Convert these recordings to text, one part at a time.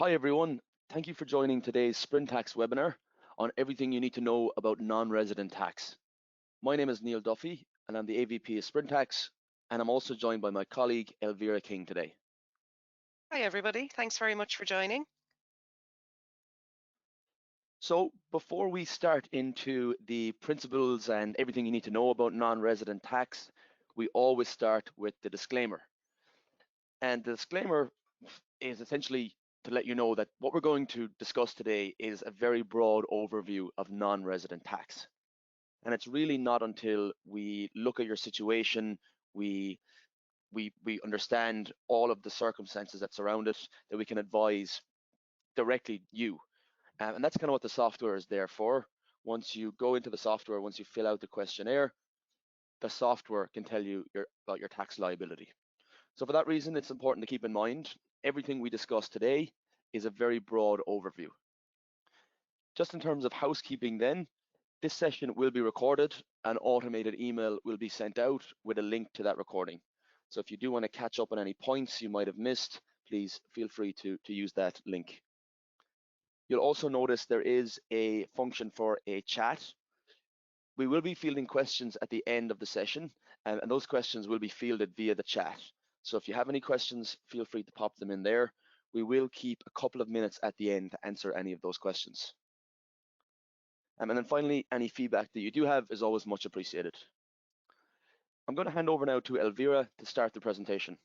Hi everyone, thank you for joining today's Sprintax webinar on everything you need to know about non-resident tax. My name is Neil Duffy and I'm the AVP of Sprintax, and I'm also joined by my colleague Elvira King today. Hi everybody, thanks very much for joining. So before we start into the principles and everything you need to know about non-resident tax, we always start with the disclaimer. And the disclaimer is essentially to let you know that what we're going to discuss today is a very broad overview of non-resident tax. And it's really not until we look at your situation, we understand all of the circumstances that surround it, that we can advise directly you. And that's kind of what the software is there for. Once you go into the software, once you fill out the questionnaire, the software can tell you about your tax liability. So for that reason, it's important to keep in mind, everything we discuss today is a very broad overview. Just in terms of housekeeping then, this session will be recorded. An automated email will be sent out with a link to that recording. So if you do want to catch up on any points you might have missed, please feel free to use that link. You'll also notice there is a function for a chat. We will be fielding questions at the end of the session, and those questions will be fielded via the chat. So if you have any questions, feel free to pop them in there. We will keep a couple of minutes at the end to answer any of those questions. And then finally, any feedback that you do have is always much appreciated. I'm going to hand over now to Elvira to start the presentation.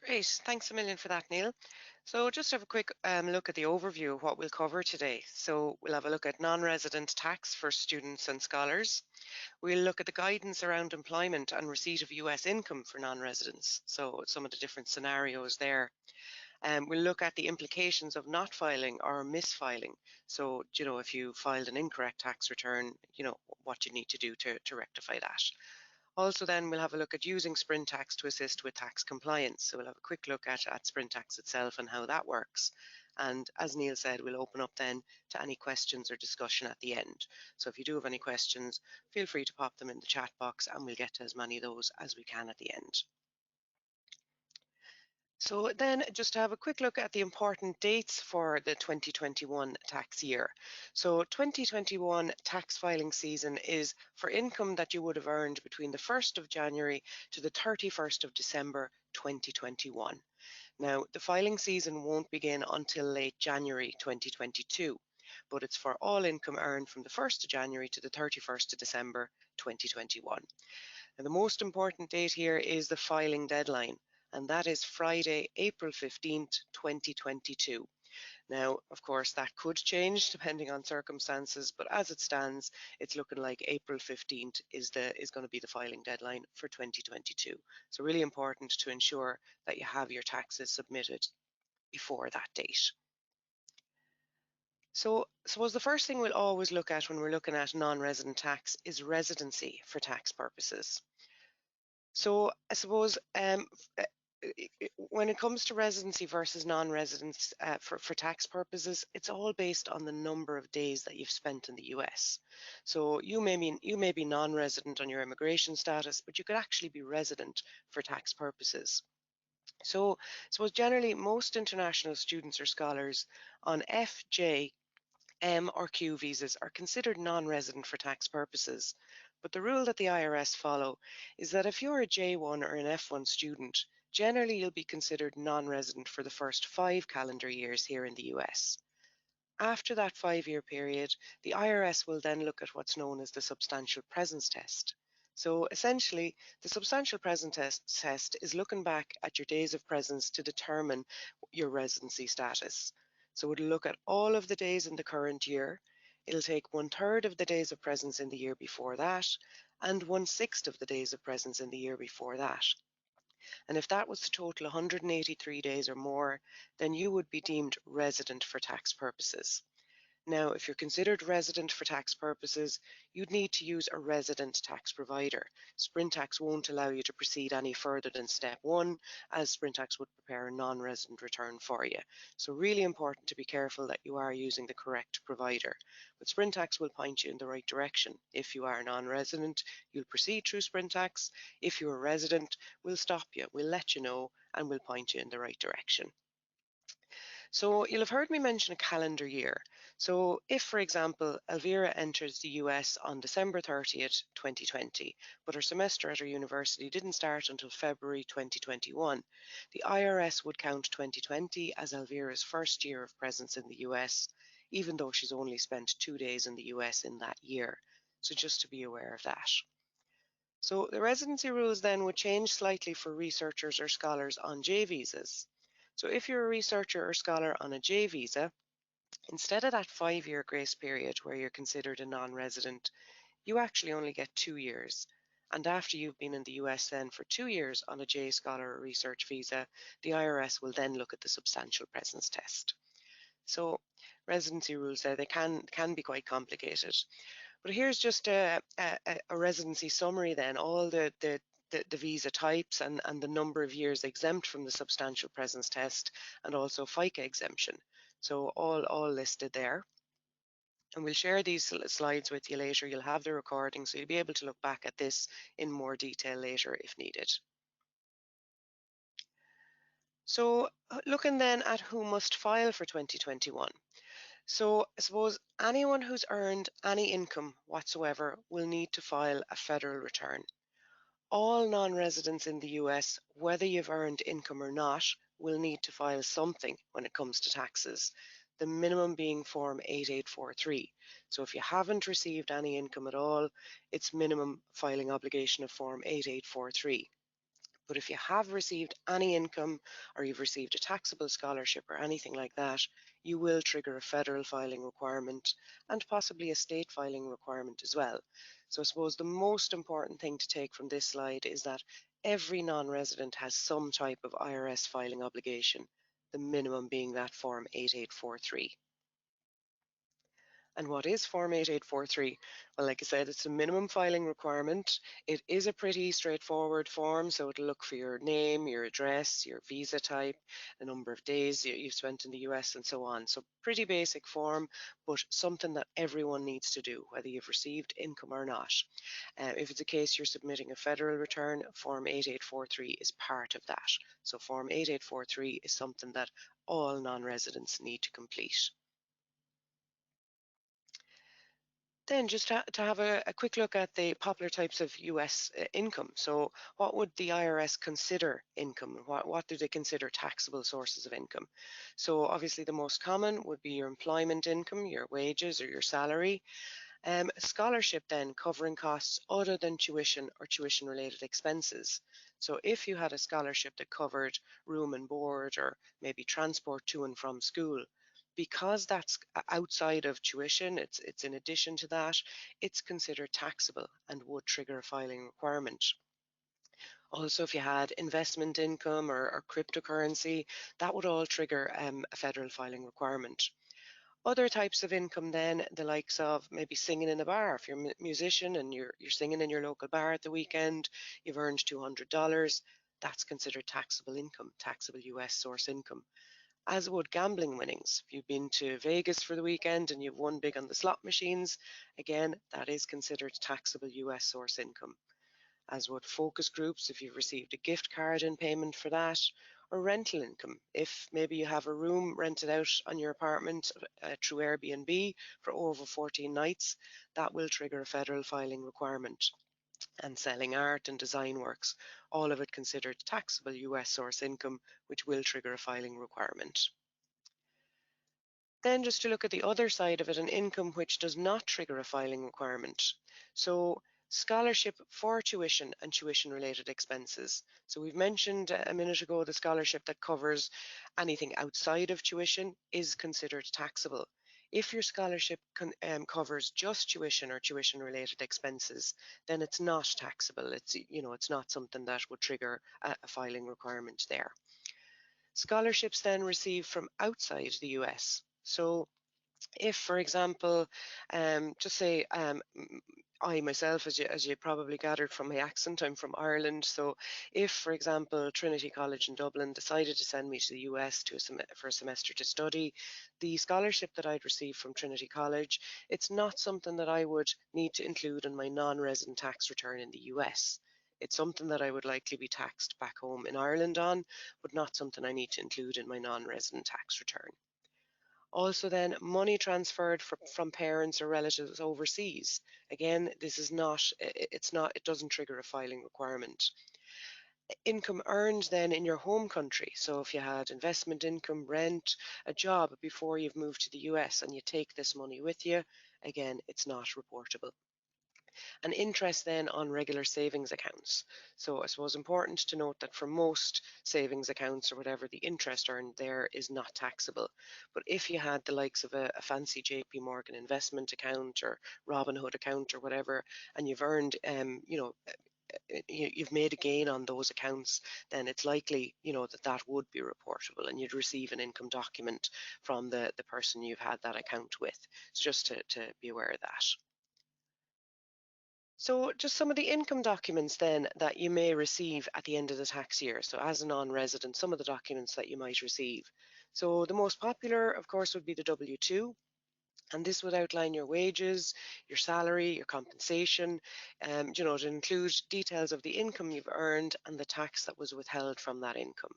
Great, thanks a million for that, Neil. So just have a quick look at the overview of what we'll cover today. So we'll have a look at non-resident tax for students and scholars. We'll look at the guidance around employment and receipt of US income for non-residents. So some of the different scenarios there. We'll look at the implications of not filing or misfiling. So, if you filed an incorrect tax return, what you need to do to rectify that. Also then we'll have a look at using Sprintax to assist with tax compliance. So we'll have a quick look at Sprintax itself and how that works. And as Neil said, we'll open up then to any questions or discussion at the end. So if you do have any questions, feel free to pop them in the chat box and we'll get to as many of those as we can at the end. So then just to have a quick look at the important dates for the 2021 tax year. So 2021 tax filing season is for income that you would have earned between the 1st of January to the 31st of December 2021. Now, the filing season won't begin until late January 2022, but it's for all income earned from the 1st of January to the 31st of December 2021. And the most important date here is the filing deadline, and that is Friday, April 15th, 2022. Now, of course, that could change depending on circumstances, but as it stands, it's looking like April 15th is going to be the filing deadline for 2022. So really important to ensure that you have your taxes submitted before that date. So I suppose the first thing we'll always look at when we're looking at non-resident tax is residency for tax purposes. So I suppose when it comes to residency versus non-residence for tax purposes, it's all based on the number of days that you've spent in the US. So you may be non-resident on your immigration status, but you could actually be resident for tax purposes. So I suppose generally most international students or scholars on F, J, M or Q visas are considered non-resident for tax purposes. But the rule that the IRS follow is that if you're a J1 or an F1 student, generally you'll be considered non-resident for the first 5 calendar years here in the US. After that 5-year period, the IRS will then look at what's known as the substantial presence test. So essentially, the substantial presence test is looking back at your days of presence to determine your residency status. So it'll look at all of the days in the current year. It'll take 1/3 of the days of presence in the year before that, and 1/6 of the days of presence in the year before that. And if that was to total 183 days or more, then you would be deemed resident for tax purposes. Now, if you're considered resident for tax purposes, you'd need to use a resident tax provider. Sprintax won't allow you to proceed any further than step 1, as Sprintax would prepare a non-resident return for you. So really important to be careful that you are using the correct provider. But Sprintax will point you in the right direction. If you are non-resident, you'll proceed through Sprintax. If you're a resident, we'll stop you, we'll let you know, and we'll point you in the right direction. So you'll have heard me mention a calendar year. So if, for example, Elvira enters the US on December 30th, 2020, but her semester at her university didn't start until February 2021, the IRS would count 2020 as Elvira's first year of presence in the US, even though she's only spent 2 days in the US in that year. So just to be aware of that. So the residency rules then would change slightly for researchers or scholars on J visas. So if you're a researcher or scholar on a J visa, instead of that 5-year grace period where you're considered a non-resident, you actually only get 2 years. And after you've been in the US then for 2 years on a J scholar or research visa, the IRS will then look at the substantial presence test. So residency rules there, they can be quite complicated. But here's just a residency summary then, all the visa types and the number of years exempt from the substantial presence test, and also FICA exemption. So all listed there. And we'll share these slides with you later. You'll have the recording, so you'll be able to look back at this in more detail later if needed. So looking then at who must file for 2021. So I suppose anyone who's earned any income whatsoever will need to file a federal return. All non-residents in the US, whether you've earned income or not, will need to file something when it comes to taxes, the minimum being Form 8843. So if you haven't received any income at all, it's minimum filing obligation of Form 8843. But if you have received any income or you've received a taxable scholarship or anything like that, you will trigger a federal filing requirement and possibly a state filing requirement as well. So I suppose the most important thing to take from this slide is that every non-resident has some type of IRS filing obligation, the minimum being that Form 8843. And what is Form 8843? Well, like I said, it's a minimum filing requirement. It is a pretty straightforward form, so it'll look for your name, your address, your visa type, the number of days you've spent in the US, and so on. So pretty basic form, but something that everyone needs to do, whether you've received income or not. If it's a case you're submitting a federal return, Form 8843 is part of that. So Form 8843 is something that all non-residents need to complete. Then just to have a quick look at the popular types of US income. So what would the IRS consider income? What do they consider taxable sources of income? So obviously the most common would be your employment income, your wages or your salary. Scholarship then covering costs other than tuition or tuition related expenses. So if you had a scholarship that covered room and board or maybe transport to and from school, because that's outside of tuition, it's in addition to that, it's considered taxable and would trigger a filing requirement. Also, if you had investment income or cryptocurrency, that would all trigger a federal filing requirement. Other types of income then, the likes of maybe singing in a bar. If you're a musician and you're singing in your local bar at the weekend, you've earned $200, that's considered taxable income, taxable US source income. As would gambling winnings. If you've been to Vegas for the weekend and you've won big on the slot machines, again, that is considered taxable US source income. As would focus groups if you've received a gift card in payment for that, or rental income. If maybe you have a room rented out on your apartment through Airbnb for over 14 nights, that will trigger a federal filing requirement. And selling art and design works, all of it considered taxable US source income, which will trigger a filing requirement. Then just to look at the other side of it, an income which does not trigger a filing requirement. So scholarship for tuition and tuition related expenses. So we've mentioned a minute ago the scholarship that covers anything outside of tuition is considered taxable. If your scholarship covers just tuition or tuition related expenses, then it's not taxable. It's not something that would trigger a filing requirement there. Scholarships then received from outside the US. So if, for example, just say I myself, as you probably gathered from my accent, I'm from Ireland. So if, for example, Trinity College in Dublin decided to send me to the US for a semester to study, the scholarship that I'd received from Trinity College, it's not something that I would need to include in my non-resident tax return in the US. It's something that I would likely be taxed back home in Ireland on, but not something I need to include in my non-resident tax return. Also then, money transferred from parents or relatives overseas. Again, this is not, it doesn't trigger a filing requirement. Income earned then in your home country. So if you had investment income, rent, a job before you've moved to the US and you take this money with you, again, it's not reportable. And interest then on regular savings accounts. So I suppose important to note that for most savings accounts or whatever, the interest earned there is not taxable. But if you had the likes of a fancy JP Morgan investment account or Robinhood account or whatever, and you've earned, you've made a gain on those accounts, then it's likely, that would be reportable and you'd receive an income document from the person you've had that account with. So just to be aware of that. So just some of the income documents then that you may receive at the end of the tax year. So as a non-resident, some of the documents that you might receive. So the most popular, of course, would be the W-2. And this would outline your wages, your salary, your compensation, to include details of the income you've earned and the tax that was withheld from that income.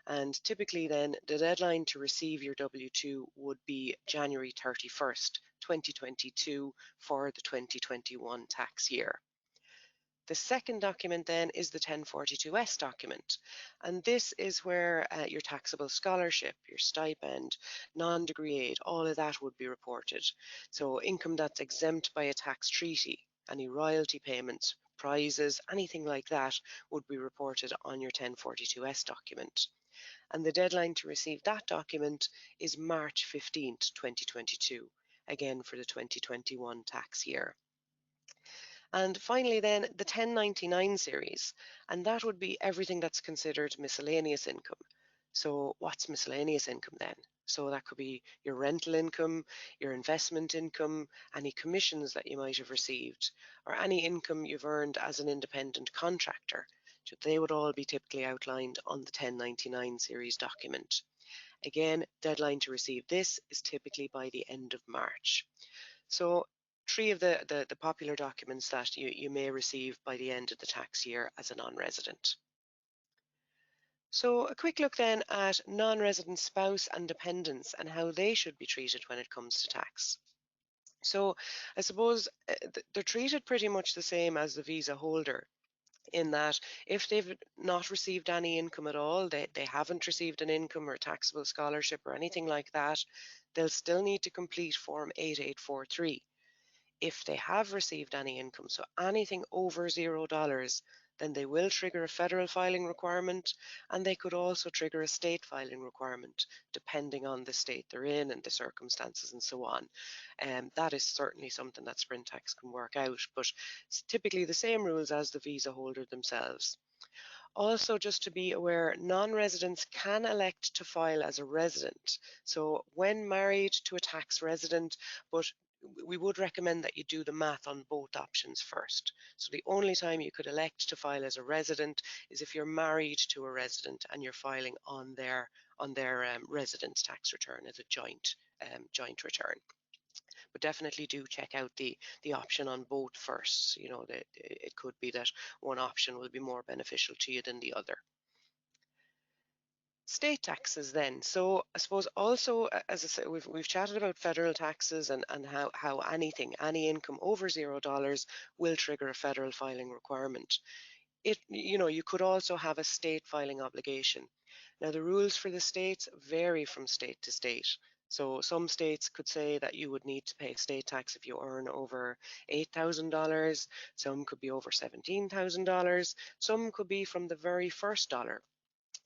And typically then the deadline to receive your W-2 would be January 31st, 2022 for the 2021 tax year. The second document then is the 1042S document, and this is where your taxable scholarship, your stipend, non-degree aid, all of that would be reported. So income that's exempt by a tax treaty, any royalty payments, prizes, anything like that would be reported on your 1042S document. And the deadline to receive that document is March 15th, 2022, again for the 2021 tax year. And finally then, the 1099 series, and that would be everything that's considered miscellaneous income. So what's miscellaneous income then? So that could be your rental income, your investment income, any commissions that you might have received, or any income you've earned as an independent contractor. So they would all be typically outlined on the 1099 series document. Again, deadline to receive this is typically by the end of March. So three of the popular documents that you may receive by the end of the tax year as a non-resident. So a quick look then at non-resident spouse and dependents and how they should be treated when it comes to tax. So I suppose they're treated pretty much the same as the visa holder, in that if they've not received any income at all, they haven't received an income or taxable scholarship or anything like that, they'll still need to complete Form 8843. If they have received any income, so anything over $0, then they will trigger a federal filing requirement, and they could also trigger a state filing requirement, depending on the state they're in and the circumstances and so on. That is certainly something that Sprintax can work out, but it's typically the same rules as the visa holder themselves. Also, just to be aware, non-residents can elect to file as a resident. So when married to a tax resident, but we would recommend that you do the math on both options first. So the only time you could elect to file as a resident is if you're married to a resident and you're filing on their residence tax return as a joint return. But definitely do check out the option on both first. It could be that one option will be more beneficial to you than the other. State taxes then. So I suppose also, as I said, we've chatted about federal taxes and how any income over $0 will trigger a federal filing requirement. You could also have a state filing obligation. Now the rules for the states vary from state to state. So some states could say that you would need to pay state tax if you earn over $8,000. Some could be over $17,000. Some could be from the very first dollar.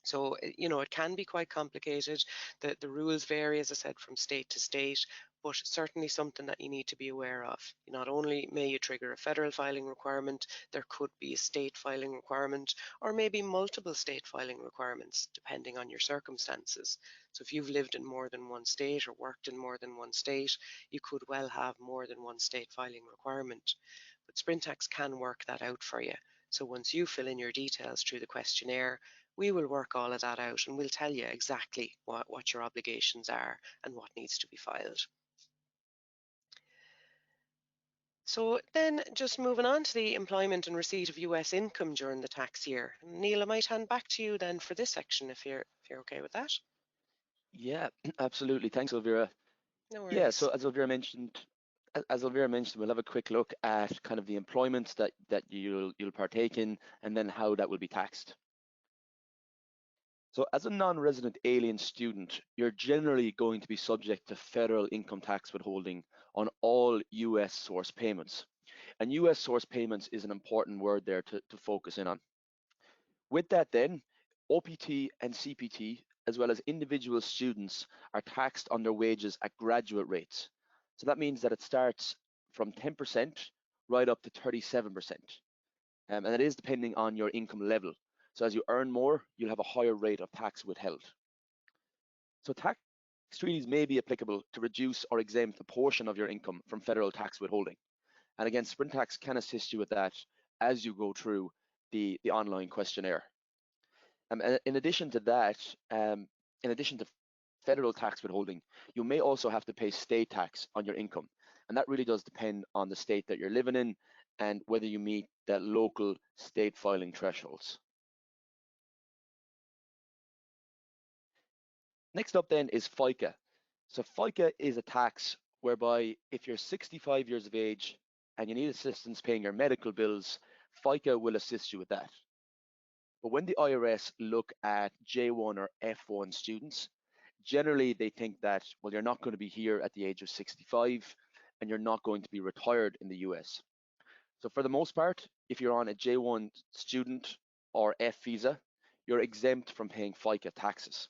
So, it can be quite complicated. The rules vary, as I said, from state to state, but certainly something that you need to be aware of. Not only may you trigger a federal filing requirement, there could be a state filing requirement, or maybe multiple state filing requirements, depending on your circumstances. So if you've lived in more than one state or worked in more than one state, you could well have more than one state filing requirement. But Sprintax can work that out for you. So once you fill in your details through the questionnaire, we will work all of that out and we'll tell you exactly what your obligations are and what needs to be filed. So then just moving on to the employment and receipt of US income during the tax year. Neil, I might hand back to you then for this section if you're okay with that. Yeah, absolutely. Thanks, Elvira. No Yeah, so worries. as Elvira mentioned, we'll have a quick look at kind of the employments that you'll partake in, and then how that will be taxed. So as a non-resident alien student, you're generally going to be subject to federal income tax withholding on all US source payments. And US source payments is an important word there to focus in on. With that then, OPT and CPT, as well as individual students, are taxed on their wages at graduate rates. So that means that it starts from 10% right up to 37%. And it is depending on your income level. So as you earn more, you'll have a higher rate of tax withheld. So tax treaties may be applicable to reduce or exempt a portion of your income from federal tax withholding. And again, Sprintax can assist you with that as you go through the online questionnaire. And in addition to that, in addition to federal tax withholding, you may also have to pay state tax on your income. And that really does depend on the state that you're living in and whether you meet the local state filing thresholds. Next up then is FICA. So FICA is a tax whereby if you're 65 years of age and you need assistance paying your medical bills, FICA will assist you with that. But when the IRS look at J1 or F1 students, generally they think that, well, you're not going to be here at the age of 65 and you're not going to be retired in the US. So for the most part, if you're on a J1 student or F visa, you're exempt from paying FICA taxes.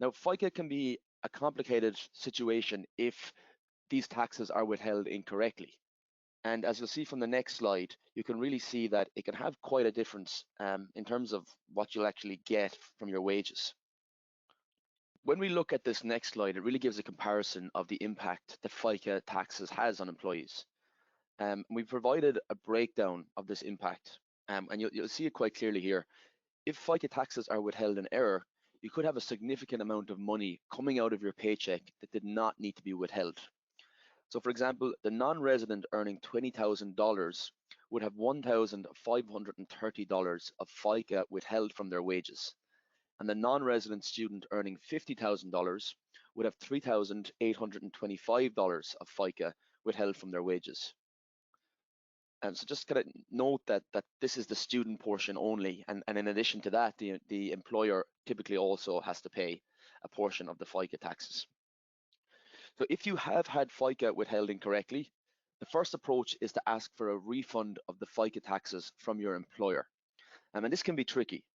Now, FICA can be a complicated situation if these taxes are withheld incorrectly. And as you'll see from the next slide, you can really see that it can have quite a difference in terms of what you'll actually get from your wages. When we look at this next slide, it really gives a comparison of the impact that FICA taxes has on employees. We provided a breakdown of this impact, and you'll see it quite clearly here. If FICA taxes are withheld in error, you could have a significant amount of money coming out of your paycheck that did not need to be withheld. So for example, the non-resident earning $20,000 would have $1,530 of FICA withheld from their wages. And the non-resident student earning $50,000 would have $3,825 of FICA withheld from their wages. And so just kind of note that this is the student portion only, and in addition to that, the employer typically also has to pay a portion of the FICA taxes. So if you have had FICA withheld incorrectly, the first approach is to ask for a refund of the FICA taxes from your employer. And this can be tricky.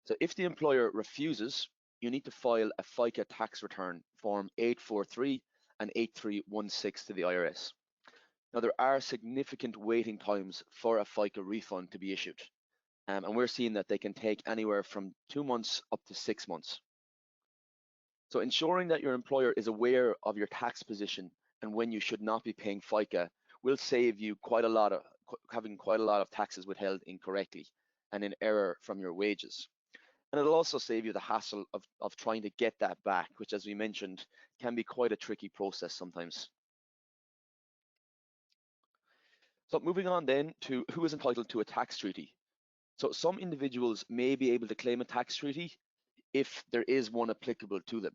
So if the employer refuses, you need to file a FICA tax return form 843 and 8316 to the IRS. Now there are significant waiting times for a FICA refund to be issued. And we're seeing that they can take anywhere from 2 months up to 6 months. So ensuring that your employer is aware of your tax position and when you should not be paying FICA will save you having quite a lot of taxes withheld incorrectly and in error from your wages. And it'll also save you the hassle of trying to get that back, which, as we mentioned, can be quite a tricky process sometimes. So moving on then to who is entitled to a tax treaty. So some individuals may be able to claim a tax treaty if there is one applicable to them.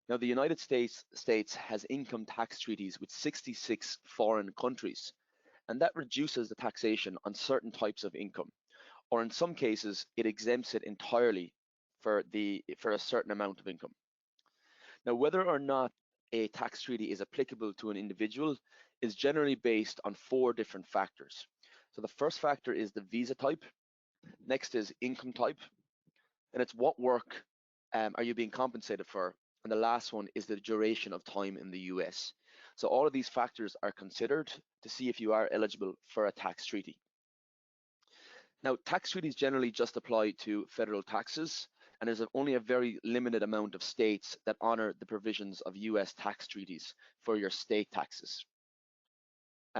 Now, the United States has income tax treaties with 66 foreign countries, and that reduces the taxation on certain types of income, or in some cases, it exempts it entirely for a certain amount of income. Now, whether or not a tax treaty is applicable to an individual is generally based on 4 different factors. So the first factor is the visa type, next is income type, and it's what work are you being compensated for, and the last one is the duration of time in the US. So all of these factors are considered to see if you are eligible for a tax treaty. Now, tax treaties generally just apply to federal taxes, and there's only a very limited amount of states that honor the provisions of US tax treaties for your state taxes.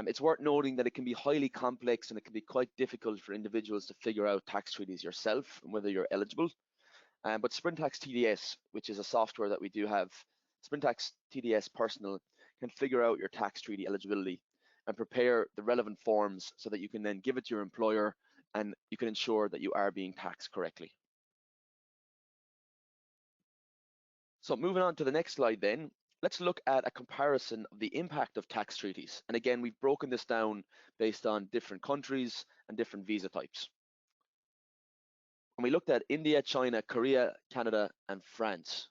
It's worth noting that it can be highly complex and it can be quite difficult for individuals to figure out tax treaties yourself and whether you're eligible. But Sprintax TDS, which is a software that we do have, Sprintax TDS Personal can figure out your tax treaty eligibility. and prepare the relevant forms so that you can then give it to your employer and you can ensure that you are being taxed correctly. So moving on to the next slide then, let's look at a comparison of the impact of tax treaties. And again, we've broken this down based on different countries and different visa types. And we looked at India, China, Korea, Canada, and France.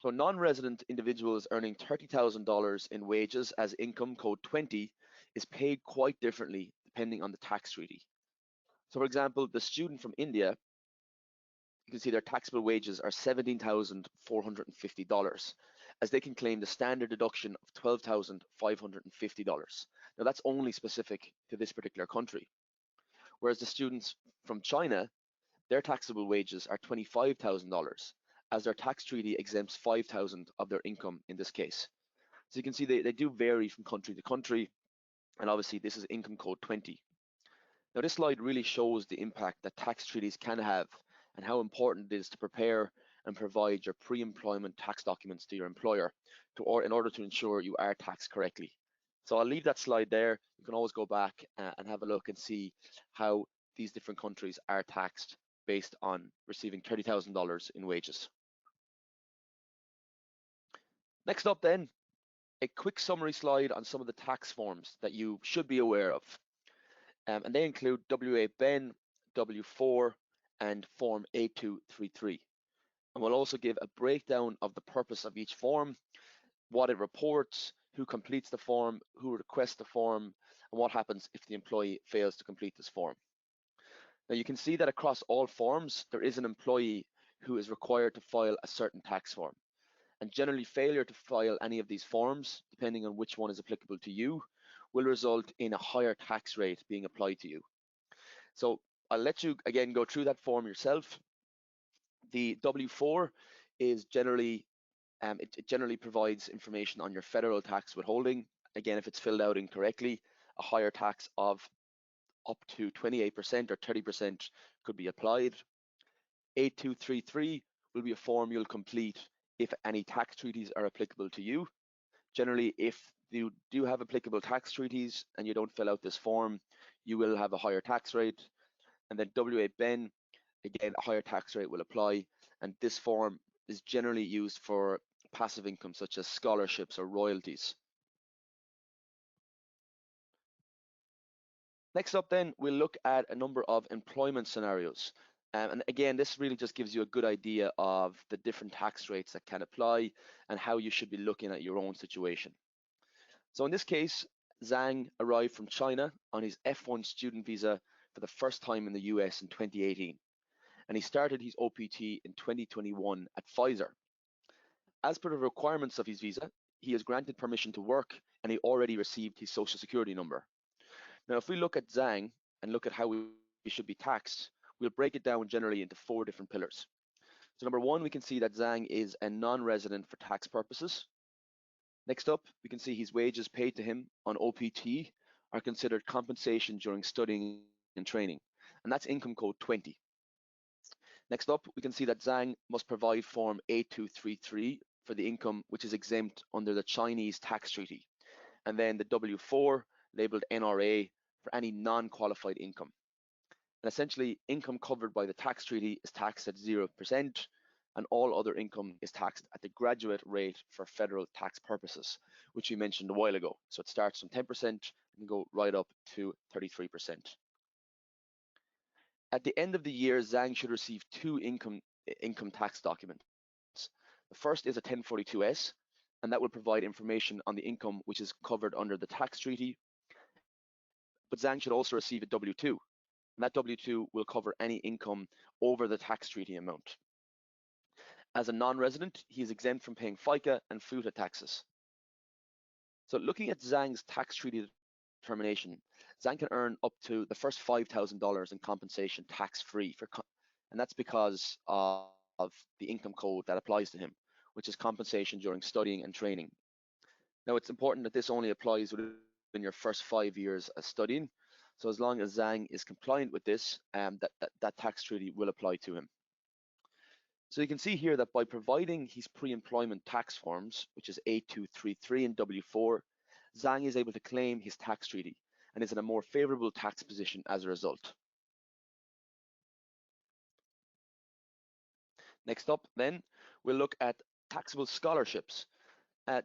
So non-resident individuals earning $30,000 in wages as income code 20 is paid quite differently depending on the tax treaty. So for example, the student from India, you can see their taxable wages are $17,450 as they can claim the standard deduction of $12,550. Now that's only specific to this particular country. Whereas the students from China, their taxable wages are $25,000 as their tax treaty exempts $5,000 of their income in this case. So you can see they do vary from country to country, and obviously this is income code 20. Now this slide really shows the impact that tax treaties can have and how important it is to prepare and provide your pre-employment tax documents to your employer in order to ensure you are taxed correctly. So I'll leave that slide there. You can always go back and have a look and see how these different countries are taxed based on receiving $30,000 in wages. Next up then, a quick summary slide on some of the tax forms that you should be aware of. And they include W8BEN, W4, and Form A233. And we'll also give a breakdown of the purpose of each form, what it reports, who completes the form, who requests the form, and what happens if the employee fails to complete this form. Now you can see that across all forms, there is an employee who is required to file a certain tax form. And generally failure to file any of these forms, depending on which one is applicable to you, will result in a higher tax rate being applied to you. So I'll let you again go through that form yourself. The W4 is generally, it generally provides information on your federal tax withholding. Again, if it's filled out incorrectly, a higher tax of up to 28% or 30% could be applied. A233 will be a form you'll complete if any tax treaties are applicable to you. Generally, if you do have applicable tax treaties and you don't fill out this form, you will have a higher tax rate. And then W8BEN, again, a higher tax rate will apply. And this form is generally used for passive income such as scholarships or royalties. Next up then, we'll look at a number of employment scenarios. And again, this really just gives you a good idea of the different tax rates that can apply and how you should be looking at your own situation. So in this case, Zhang arrived from China on his F1 student visa for the first time in the US in 2018. And he started his OPT in 2021 at Pfizer. As per the requirements of his visa, he is granted permission to work and he already received his social security number. Now, if we look at Zhang and look at how we should be taxed, we'll break it down generally into 4 different pillars. So number 1, we can see that Zhang is a non-resident for tax purposes. Next up, we can see his wages paid to him on OPT are considered compensation during studying and training, and that's income code 20. Next up, we can see that Zhang must provide form A233 for the income which is exempt under the Chinese tax treaty, and then the W4 labeled NRA for any non-qualified income. And essentially, income covered by the tax treaty is taxed at 0%, and all other income is taxed at the graduate rate for federal tax purposes, which we mentioned a while ago. So it starts from 10% and can go right up to 33%. At the end of the year, Zhang should receive 2 income tax documents. The first is a 1042-S, and that will provide information on the income which is covered under the tax treaty. But Zhang should also receive a W2, and that W2 will cover any income over the tax treaty amount. As a non-resident, he is exempt from paying FICA and FUTA taxes. So looking at Zhang's tax treaty determination, Zhang can earn up to the first $5,000 in compensation tax-free, and that's because of the income code that applies to him, which is compensation during studying and training. Now, it's important that this only applies within your first 5 years of studying. So as long as Zhang is compliant with this, that tax treaty will apply to him. So you can see here that by providing his pre-employment tax forms, which is A233 and W4, Zhang is able to claim his tax treaty and is in a more favorable tax position as a result. Next up, then, we'll look at taxable scholarships.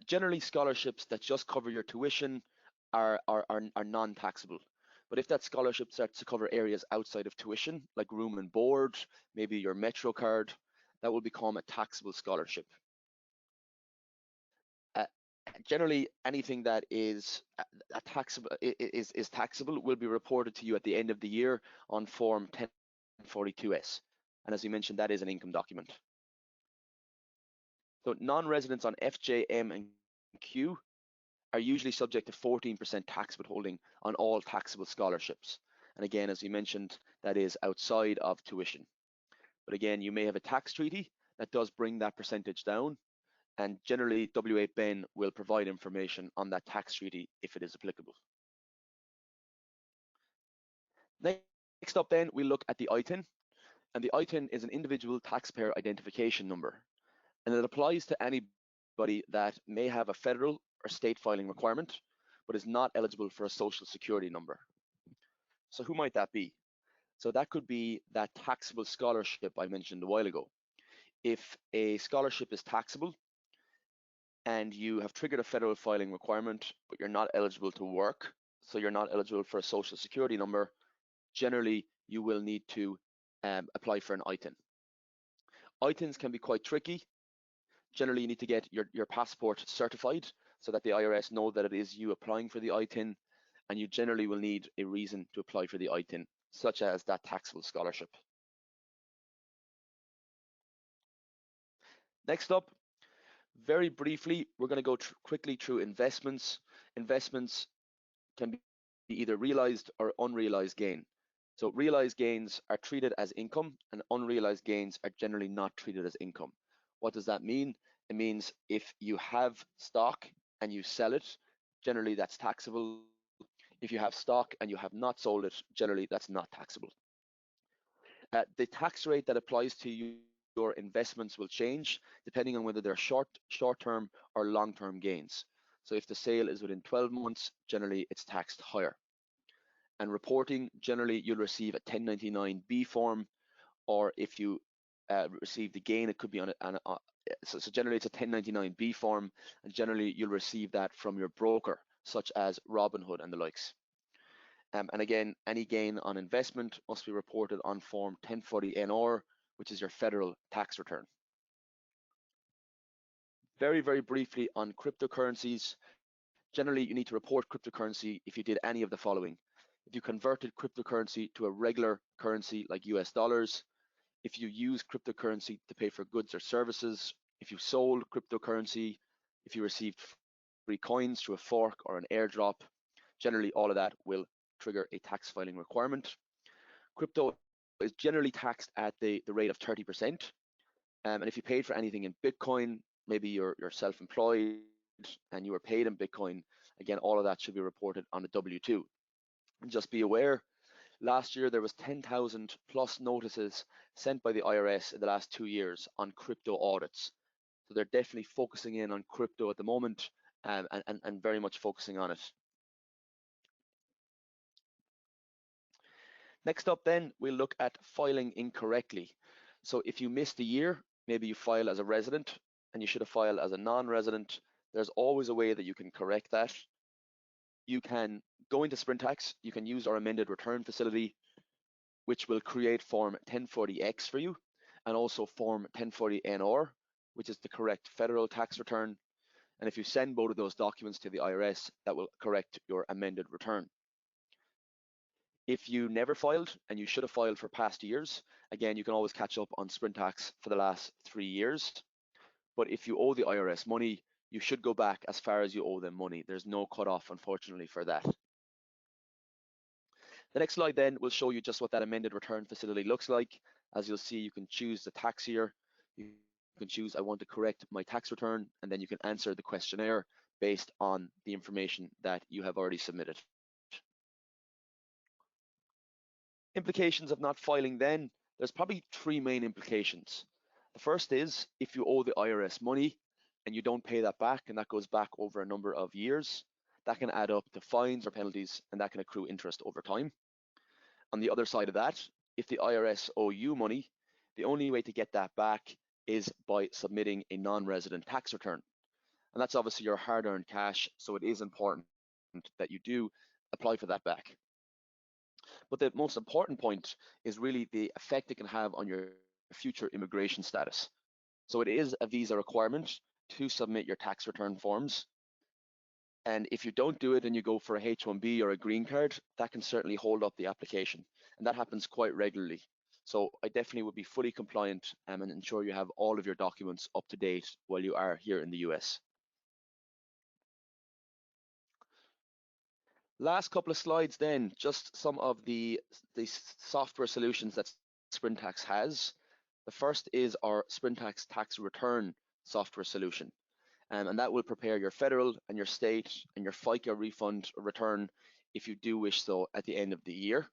Generally, scholarships that just cover your tuition are non-taxable. But if that scholarship starts to cover areas outside of tuition, like room and board, maybe your Metro card, that will become a taxable scholarship. Uh, Generally, anything that is taxable will be reported to you at the end of the year on Form 1042S. And as we mentioned, that is an income document. So non-residents on F, J, M, and Q are usually subject to 14% tax withholding on all taxable scholarships. And again, as we mentioned, that is outside of tuition. But again, you may have a tax treaty that does bring that percentage down, and generally W8BEN will provide information on that tax treaty if it is applicable. Next up then, we look at the ITIN, and the ITIN is an individual taxpayer identification number, and it applies to anybody that may have a federal or state filing requirement, but is not eligible for a social security number. So who might that be? So that could be that taxable scholarship I mentioned a while ago. If a scholarship is taxable and you have triggered a federal filing requirement, but you're not eligible to work, so you're not eligible for a social security number, generally you will need to apply for an ITIN. ITINs can be quite tricky. Generally, you need to get your passport certified so that the IRS know that it is you applying for the ITIN, and you generally will need a reason to apply for the ITIN, such as that taxable scholarship. Next up, very briefly, we're going to go quickly through investments. Investments can be either realized or unrealized gain. So realized gains are treated as income, and unrealized gains are generally not treated as income. What does that mean? It means if you have stock and you sell it, generally that's taxable. If you have stock and you have not sold it, generally that's not taxable. The tax rate that applies to your investments will change depending on whether they're short-term or long-term gains. So if the sale is within 12 months, generally it's taxed higher. And reporting, generally you'll receive a 1099-B form, or if you receive the gain, it could be so generally it's a 1099-B form, and generally you'll receive that from your broker, such as Robinhood and the likes. And again, any gain on investment must be reported on Form 1040-NR, which is your federal tax return. Very, very briefly on cryptocurrencies. Generally, you need to report cryptocurrency if you did any of the following. If you converted cryptocurrency to a regular currency like US dollars, if you use cryptocurrency to pay for goods or services, if you sold cryptocurrency, if you received free coins through a fork or an airdrop, generally all of that will trigger a tax filing requirement. Crypto is generally taxed at the rate of 30%. And if you paid for anything in Bitcoin, maybe you're self-employed and you were paid in Bitcoin, again, all of that should be reported on a W-2. And just be aware, last year there was 10,000 plus notices sent by the IRS in the last 2 years on crypto audits. So they're definitely focusing in on crypto at the moment, and very much focusing on it. Next up then, we'll look at filing incorrectly. So if you missed a year, maybe you file as a resident and you should have filed as a non-resident, there's always a way that you can correct that. You can go into Sprintax, you can use our amended return facility, which will create Form 1040X for you, and also Form 1040NR, which is the correct federal tax return. And if you send both of those documents to the IRS, that will correct your amended return. If you never filed and you should have filed for past years, again, you can always catch up on Sprintax for the last 3 years. But if you owe the IRS money, you should go back as far as you owe them money. There's no cutoff, unfortunately, for that. The next slide then will show you just what that amended return facility looks like. As you'll see, you can choose the tax year. You can choose, I want to correct my tax return, and then you can answer the questionnaire based on the information that you have already submitted. Implications of not filing then, there's probably 3 main implications. The first is if you owe the IRS money and you don't pay that back, and that goes back over a number of years, that can add up to fines or penalties, and that can accrue interest over time. On the other side of that, if the IRS owe you money, the only way to get that back is by submitting a non-resident tax return. And that's obviously your hard-earned cash, so it is important that you do apply for that back. But the most important point is really the effect it can have on your future immigration status. So it is a visa requirement to submit your tax return forms. And if you don't do it and you go for a H-1B or a green card, that can certainly hold up the application. And that happens quite regularly. So I definitely would be fully compliant and ensure you have all of your documents up to date while you are here in the US. Last couple of slides then, just some of the software solutions that Sprintax has. The first is our Sprintax tax return software solution. And that will prepare your federal and your state and your FICA refund return if you do wish so at the end of the year.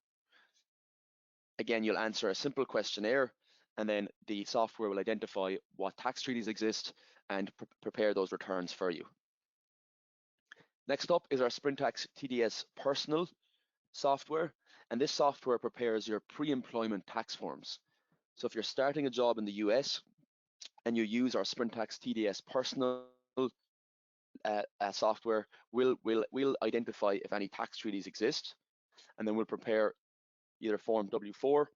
Again, you'll answer a simple questionnaire, and then the software will identify what tax treaties exist and prepare those returns for you. Next up is our Sprintax TDS Personal software, and this software prepares your pre-employment tax forms. So if you're starting a job in the US and you use our Sprintax TDS Personal software, we'll identify if any tax treaties exist, and then we'll prepare either Form W4,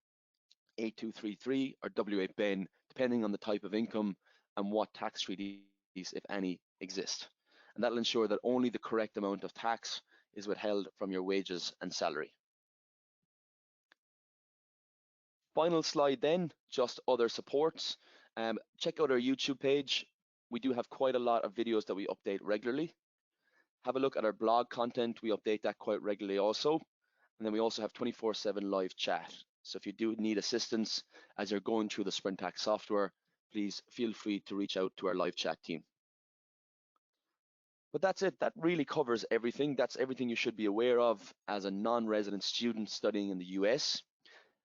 8233, or W8BEN, depending on the type of income and what tax treaties, if any, exist. And that'll ensure that only the correct amount of tax is withheld from your wages and salary. Final slide then, just other supports. Check out our YouTube page. We do have quite a lot of videos that we update regularly. Have a look at our blog content. We update that quite regularly also. And then we also have 24/7 live chat. So if you do need assistance as you're going through the Sprintax software, please feel free to reach out to our live chat team. But that's it. That really covers everything. That's everything you should be aware of as a non-resident student studying in the US.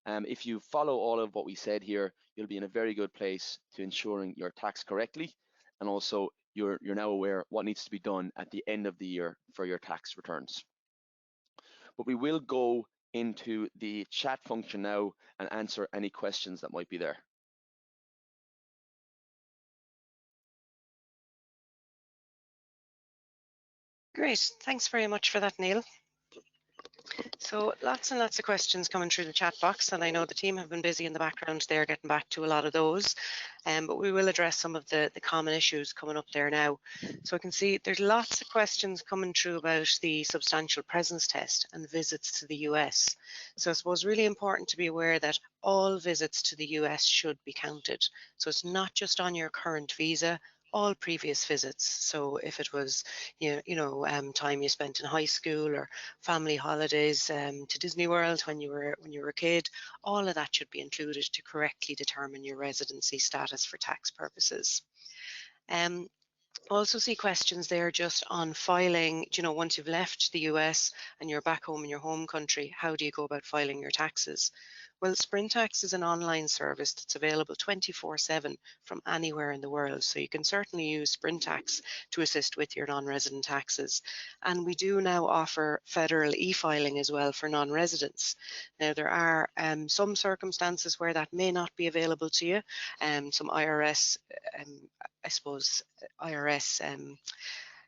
If you follow all of what we said here, you'll be in a very good place to ensuring your tax correctly, and also you're now aware what needs to be done at the end of the year for your tax returns. But we will go into the chat function now and answer any questions that might be there. Great. Thanks very much for that, Neil. So lots and lots of questions coming through the chat box, and I know the team have been busy in the background there getting back to a lot of those, but we will address some of the common issues coming up there now. So I can see there's lots of questions coming through about the substantial presence test and visits to the US. So I suppose really important to be aware that all visits to the US should be counted. So it's not just on your current visa, all previous visits. So if it was, time you spent in high school or family holidays to Disney World when you were a kid, all of that should be included to correctly determine your residency status for tax purposes. Also see questions there just on filing, once you've left the US and you're back home in your home country, how do you go about filing your taxes? Well, Sprintax is an online service that's available 24/7 from anywhere in the world. So you can certainly use Sprintax to assist with your non-resident taxes. And we do now offer federal e-filing as well for non-residents. Now, there are some circumstances where that may not be available to you. Some IRS, IRS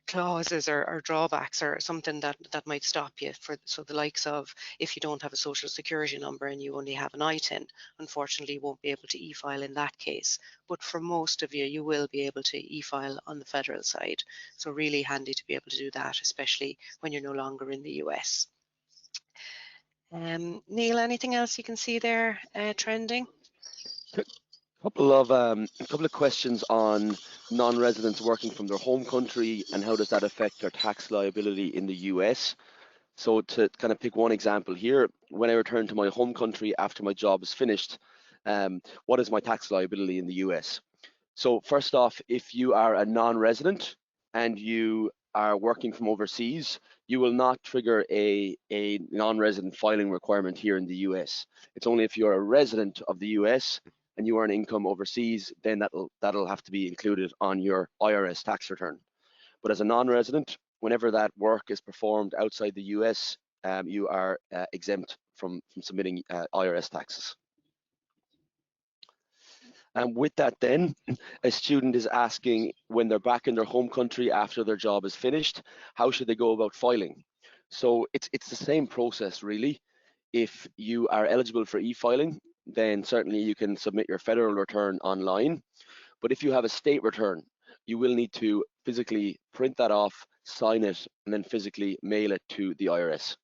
clauses or drawbacks or something that might stop you. So the likes of, if you don't have a social security number and you only have an ITIN, unfortunately you won't be able to e-file in that case. But for most of you, you will be able to e-file on the federal side. So really handy to be able to do that, especially when you're no longer in the US. Neil, anything else you can see there trending? A couple of questions on non-residents working from their home country and how does that affect their tax liability in the US. So to kind of pick one example here, when I return to my home country after my job is finished, what is my tax liability in the US? So first off, if you are a non-resident and you are working from overseas, you will not trigger a non-resident filing requirement here in the US. It's only if you're a resident of the US and you earn income overseas, then that'll have to be included on your IRS tax return. But as a non-resident, whenever that work is performed outside the US, you are exempt from submitting IRS taxes. And with that then, a student is asking when they're back in their home country after their job is finished, how should they go about filing? So it's the same process really. If you are eligible for e-filing, then certainly you can submit your federal return online. But if you have a state return, you will need to physically print that off, sign it, and then physically mail it to the IRS.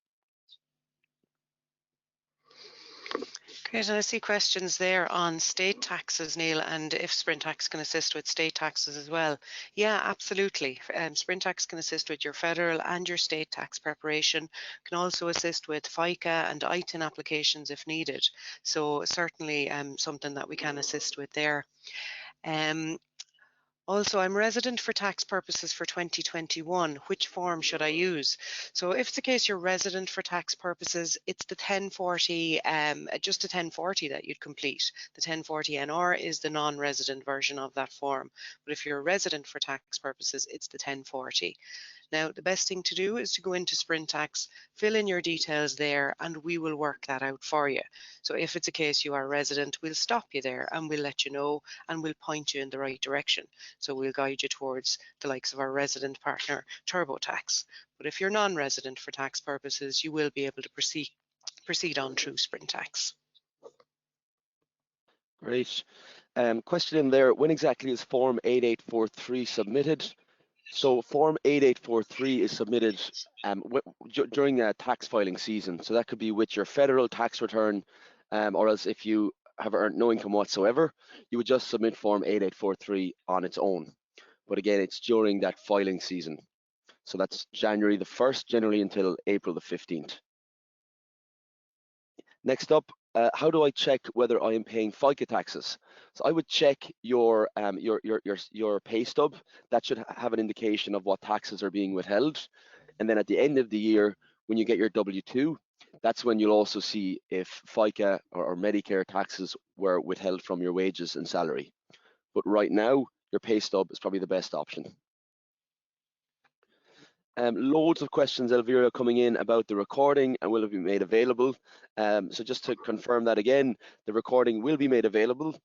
Great, and I see questions there on state taxes, Neil, and if Sprintax can assist with state taxes as well. Yeah, absolutely. Sprintax can assist with your federal and your state tax preparation, can also assist with FICA and ITIN applications if needed. So certainly something that we can assist with there. Also, I'm resident for tax purposes for 2021. Which form should I use? So if it's the case you're resident for tax purposes, it's the 1040, just the 1040 that you'd complete. The 1040 NR is the non-resident version of that form. But if you're a resident for tax purposes, it's the 1040. Now, the best thing to do is to go into Sprintax, fill in your details there, and we will work that out for you. So if it's a case you are a resident, we'll stop you there and we'll let you know and we'll point you in the right direction. So we'll guide you towards the likes of our resident partner, TurboTax. But if you're non-resident for tax purposes, you will be able to proceed on through Sprintax. Great. Question in there, when exactly is Form 8843 submitted? So Form 8843 is submitted during a tax filing season. So that could be with your federal tax return, or else if you have earned no income whatsoever, you would just submit Form 8843 on its own. But again, it's during that filing season. So that's January the 1st, generally until April the 15th. Next up, how do I check whether I am paying FICA taxes? So I would check your pay stub. That should have an indication of what taxes are being withheld. And then at the end of the year, when you get your W-2, that's when you'll also see if FICA or Medicare taxes were withheld from your wages and salary. But right now, your pay stub is probably the best option. Loads of questions, Elvira, coming in about the recording and will it be made available. So just to confirm that again, the recording will be made available.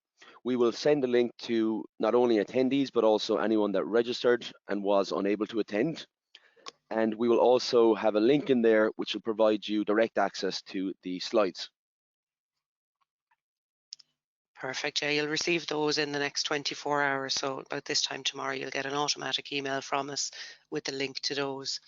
We will send a link to not only attendees, but also anyone that registered and was unable to attend. And we will also have a link in there which will provide you direct access to the slides. Perfect. Yeah, you'll receive those in the next 24 hours. So about this time tomorrow, you'll get an automatic email from us with the link to those.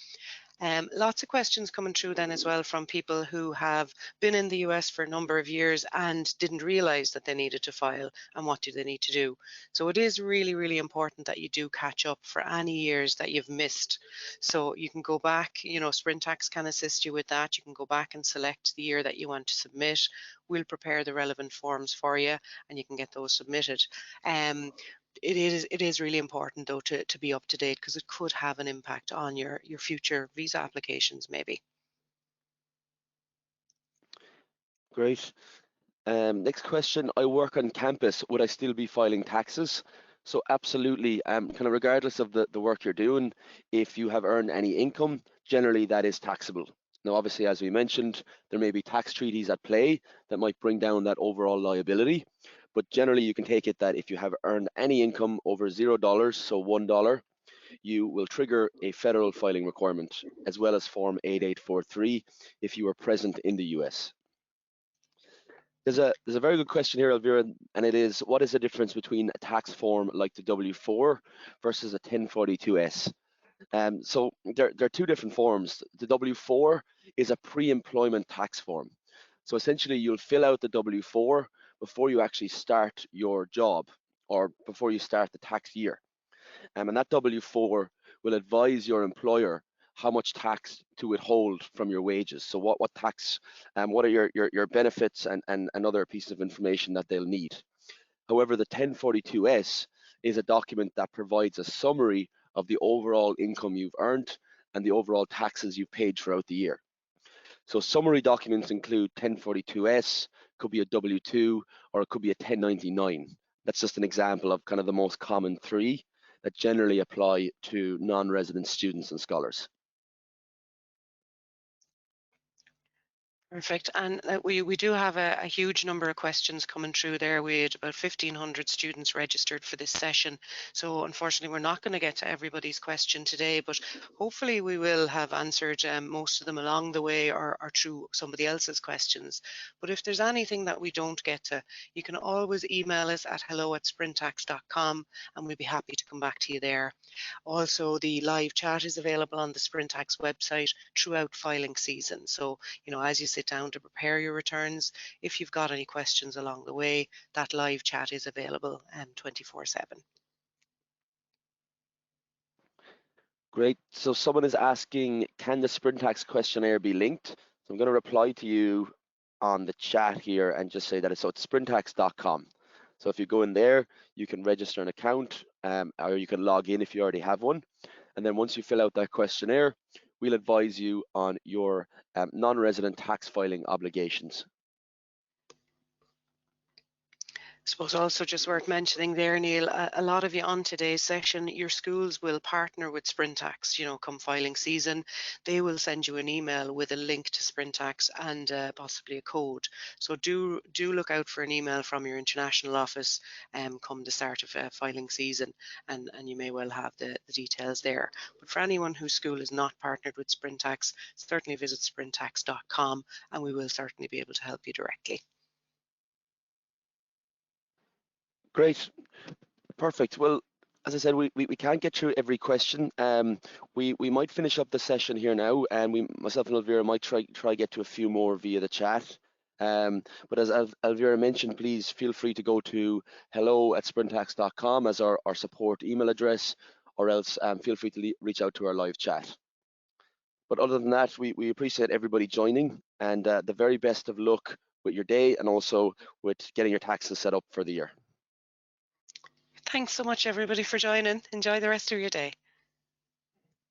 Lots of questions coming through then as well from people who have been in the US for a number of years and didn't realize that they needed to file and what do they need to do. So it is really, really important that you do catch up for any years that you've missed. So you can go back, you know, Sprintax can assist you with that. You can go back and select the year that you want to submit. We'll prepare the relevant forms for you and you can get those submitted. It is really important though to be up to date because it could have an impact on your future visa applications maybe. Great. Next question, I work on campus, would I still be filing taxes? So absolutely, kind of regardless of the work you're doing, if you have earned any income, generally that is taxable. Now obviously, as we mentioned, there may be tax treaties at play that might bring down that overall liability. But generally you can take it that if you have earned any income over $0, so $1, you will trigger a federal filing requirement, as well as Form 8843 if you are present in the US. There's a very good question here, Elvira, and it is, what is the difference between a tax form like the W-4 versus a 1042-S? So there are two different forms. The W-4 is a pre-employment tax form. So essentially you'll fill out the W-4 before you actually start your job or before you start the tax year. And that W-4 will advise your employer how much tax to withhold from your wages. So what tax, what are your benefits and other pieces of information that they'll need. However, the 1042-S is a document that provides a summary of the overall income you've earned and the overall taxes you've paid throughout the year. So summary documents include 1042-S, could be a W-2, or it could be a 1099. That's just an example of kind of the most common three that generally apply to non-resident students and scholars. Perfect. And we do have a huge number of questions coming through there. We had about 1,500 students registered for this session. So unfortunately, we're not going to get to everybody's question today, but hopefully we will have answered most of them along the way or through somebody else's questions. But if there's anything that we don't get to, you can always email us at hello@sprintax.com and we'll be happy to come back to you there. Also, the live chat is available on the Sprintax website throughout filing season. So, as you sit down to prepare your returns, if you've got any questions along the way, that live chat is available 24/7. Great. So someone is asking, can the Sprintax questionnaire be linked? So I'm going to reply to you on the chat here and just say that it's sprintax.com. So if you go in there, you can register an account or you can log in if you already have one. And then once you fill out that questionnaire, we'll advise you on your non-resident tax filing obligations. I suppose also just worth mentioning there, Neil, a lot of you on today's session, your schools will partner with Sprintax, come filing season. They will send you an email with a link to Sprintax and possibly a code. So do look out for an email from your international office come the start of filing season, and you may well have the details there. But for anyone whose school is not partnered with Sprintax, certainly visit sprintax.com and we will certainly be able to help you directly. Great. Perfect. Well, as I said, we can't get through every question. We might finish up the session here now, and myself and Elvira might try get to a few more via the chat. But as Elvira mentioned, please feel free to go to hello@sprintax.com as our support email address, or else feel free to reach out to our live chat. But other than that, we appreciate everybody joining, and the very best of luck with your day and also with getting your taxes set up for the year. Thanks so much, everybody, for joining. Enjoy the rest of your day.